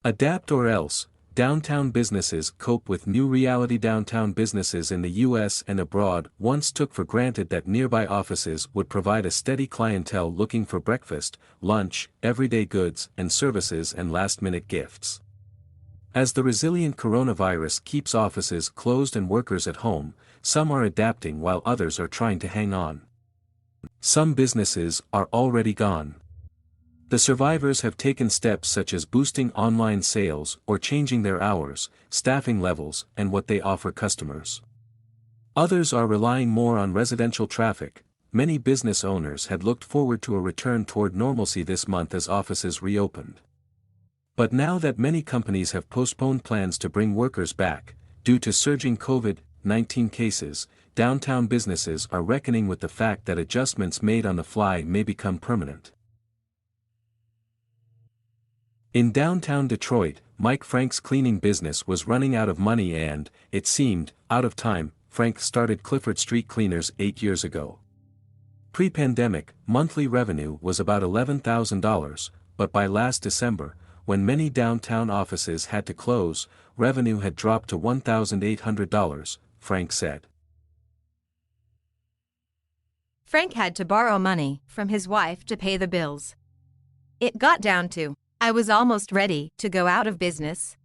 Adapt or else. Downtown businesses cope with new reality. Downtown businesses in the U.S. and abroad once took for granted that nearby offices would provide a steady clientele looking for breakfast, lunch, everyday goods and services and last-minute gifts. As the resilient coronavirus keeps offices closed and workers at home, some are adapting while others are trying to hang on. Some businesses are already gone. The survivors have taken steps such as boosting online sales or changing their hours, staffing levels, and what they offer customers. Others are relying more on residential traffic. Many business owners had looked forward to a return toward normalcy this month as offices reopened. But now that many companies have postponed plans to bring workers back, due to surging COVID-19 cases, downtown businesses are reckoning with the fact that adjustments made on the fly may become permanent. In downtown Detroit, Mike Frank's cleaning business was running out of money and, it seemed, out of time. Frank started Clifford Street Cleaners 8 years ago. Pre-pandemic, monthly revenue was about $11,000, but by last December, when many downtown offices had to close, revenue had dropped to $1,800, Frank said. Frank had to borrow money from his wife to pay the bills. It got down to, I was almost ready to go out of business.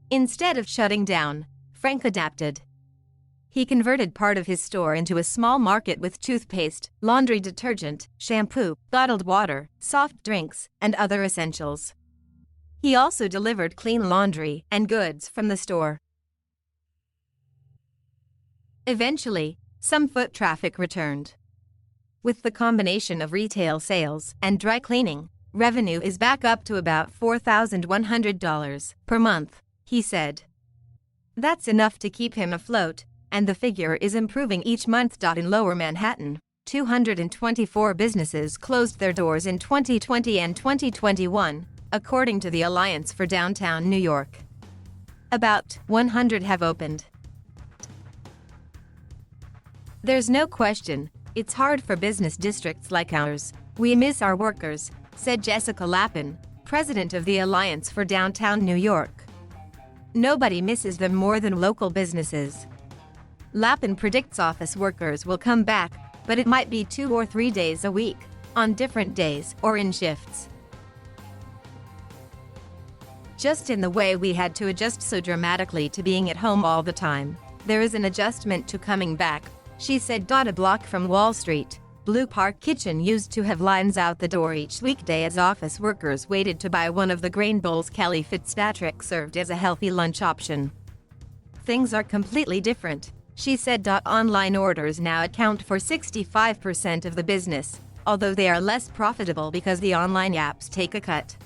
Instead of shutting down, Frank adapted. He converted part of his store into a small market with toothpaste, laundry detergent, shampoo, bottled water, soft drinks, and other essentials. He also delivered clean laundry and goods from the store. Eventually, some foot traffic returned. With the combination of retail sales and dry cleaning, revenue is back up to about $4,100 per month, he said. That's enough to keep him afloat, and the figure is improving each month. In Lower Manhattan, 224 businesses closed their doors in 2020 and 2021, according to the Alliance for Downtown New York. About 100 have opened. There's no question, it's hard for business districts like ours. We miss our workers, said Jessica Lappin, president of the Alliance for Downtown New York. Nobody misses them more than local businesses. Lappin predicts office workers will come back, but it might be 2 or 3 days a week, on different days or in shifts. Just in the way we had to adjust so dramatically to being at home all the time, there is an adjustment to coming back, she said. A block from Wall Street, Blue Park Kitchen used to have lines out the door each weekday as office workers waited to buy one of the grain bowls Kelly Fitzpatrick served as a healthy lunch option. Things are completely different, she said. Online orders now account for 65% of the business, although they are less profitable because the online apps take a cut.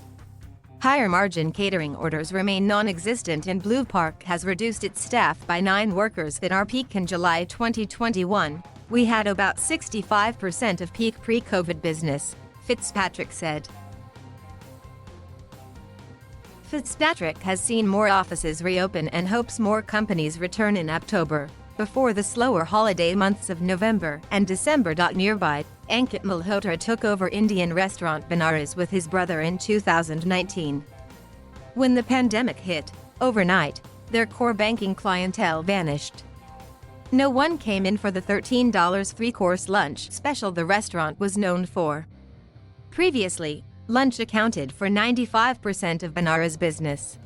Higher margin catering orders remain non-existent, and Blue Park has reduced its staff by 9 workers. At our peak in July 2021, we had about 65% of peak pre-COVID business, Fitzpatrick said. Fitzpatrick has seen more offices reopen and hopes more companies return in October, before the slower holiday months of November and December. Nearby, Ankit Malhotra took over Indian restaurant Benares with his brother in 2019. When the pandemic hit, overnight, their core banking clientele vanished. No one came in for the $13 3-course lunch special the restaurant was known for. Previously, lunch accounted for 95% of Benares' business.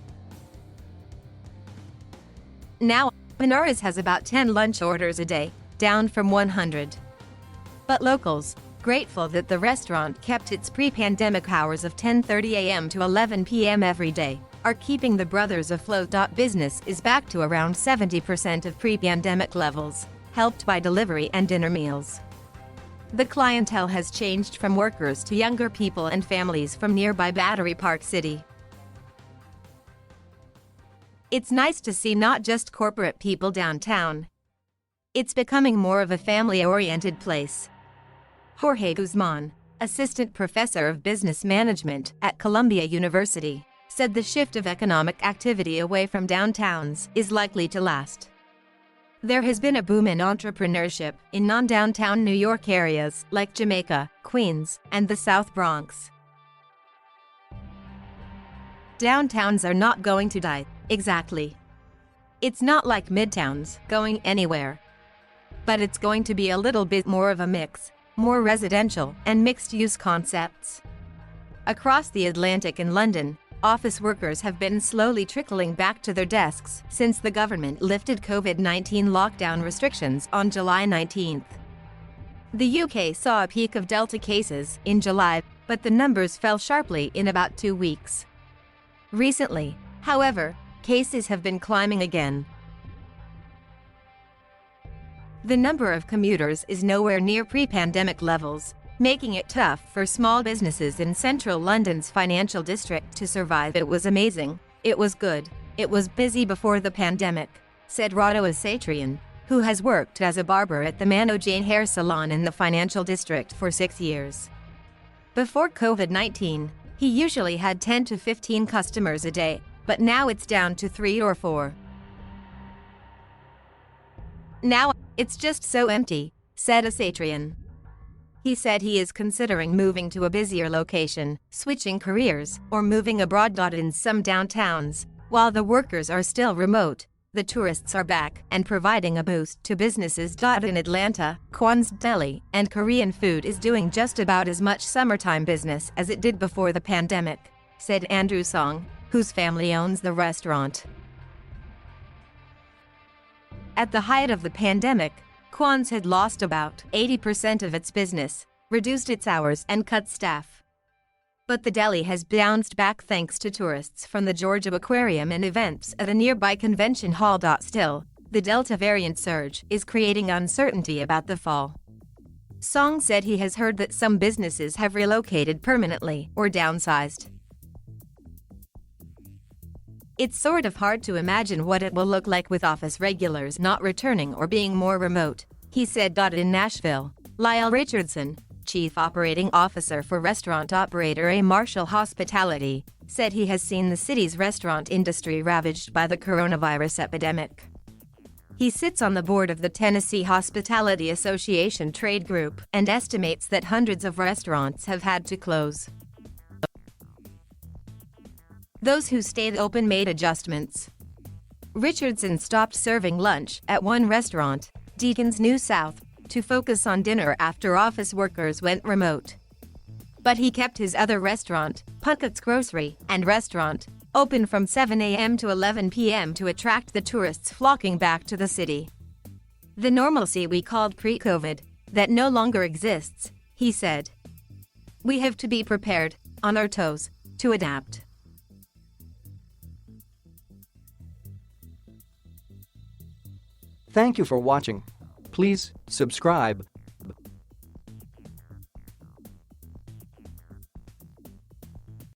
Now, Benares has about 10 lunch orders a day, down from 100. But locals, grateful that the restaurant kept its pre-pandemic hours of 10:30 a.m. to 11 p.m. every day, are keeping the brothers afloat. Business is back to around 70% of pre-pandemic levels, helped by delivery and dinner meals. The clientele has changed from workers to younger people and families from nearby Battery Park City. It's nice to see not just corporate people downtown. It's becoming more of a family-oriented place. Jorge Guzman, assistant professor of business management at Columbia University, said the shift of economic activity away from downtowns is likely to last. There has been a boom in entrepreneurship in non-downtown New York areas like Jamaica, Queens, and the South Bronx. Downtowns are not going to die, exactly. It's not like midtowns going anywhere. But it's going to be a little bit more of a mix, more residential and mixed-use concepts. Across the Atlantic and London, office workers have been slowly trickling back to their desks since the government lifted COVID-19 lockdown restrictions on July 19th. The UK saw a peak of Delta cases in July, but the numbers fell sharply in about 2 weeks. Recently, however, cases have been climbing again. The number of commuters is nowhere near pre-pandemic levels, making it tough for small businesses in central London's financial district to survive. It was amazing. It was good. It was busy before the pandemic, said Rado Asatrian, who has worked as a barber at the Mano Jane Hair Salon in the financial district for 6 years. Before COVID-19, he usually had 10 to 15 customers a day, but now it's down to 3 or 4. Now, it's just so empty, said Asatrian. He said he is considering moving to a busier location, switching careers, or moving abroad. In some downtowns, while the workers are still remote, the tourists are back and providing a boost to businesses. In Atlanta, Kwan's Deli and Korean food is doing just about as much summertime business as it did before the pandemic, said Andrew Song, whose family owns the restaurant. At the height of the pandemic, Kwan's had lost about 80% of its business, reduced its hours and cut staff. But the deli has bounced back thanks to tourists from the Georgia Aquarium and events at a nearby convention hall. Still, the Delta variant surge is creating uncertainty about the fall. Song said he has heard that some businesses have relocated permanently or downsized. It's sort of hard to imagine what it will look like with office regulars not returning or being more remote, he said. In Nashville, Lyle Richardson, Chief Operating Officer for restaurant operator A. Marshall Hospitality, said he has seen the city's restaurant industry ravaged by the coronavirus epidemic. He sits on the board of the Tennessee Hospitality Association trade group and estimates that hundreds of restaurants have had to close. Those who stayed open made adjustments. Richardson stopped serving lunch at one restaurant, Deacon's New South, to focus on dinner after office workers went remote. But he kept his other restaurant, Puckett's Grocery and Restaurant, open from 7 a.m. to 11 p.m. to attract the tourists flocking back to the city. The normalcy we called pre-COVID, that no longer exists, he said. We have to be prepared, on our toes, to adapt. Thank you for watching. Please subscribe.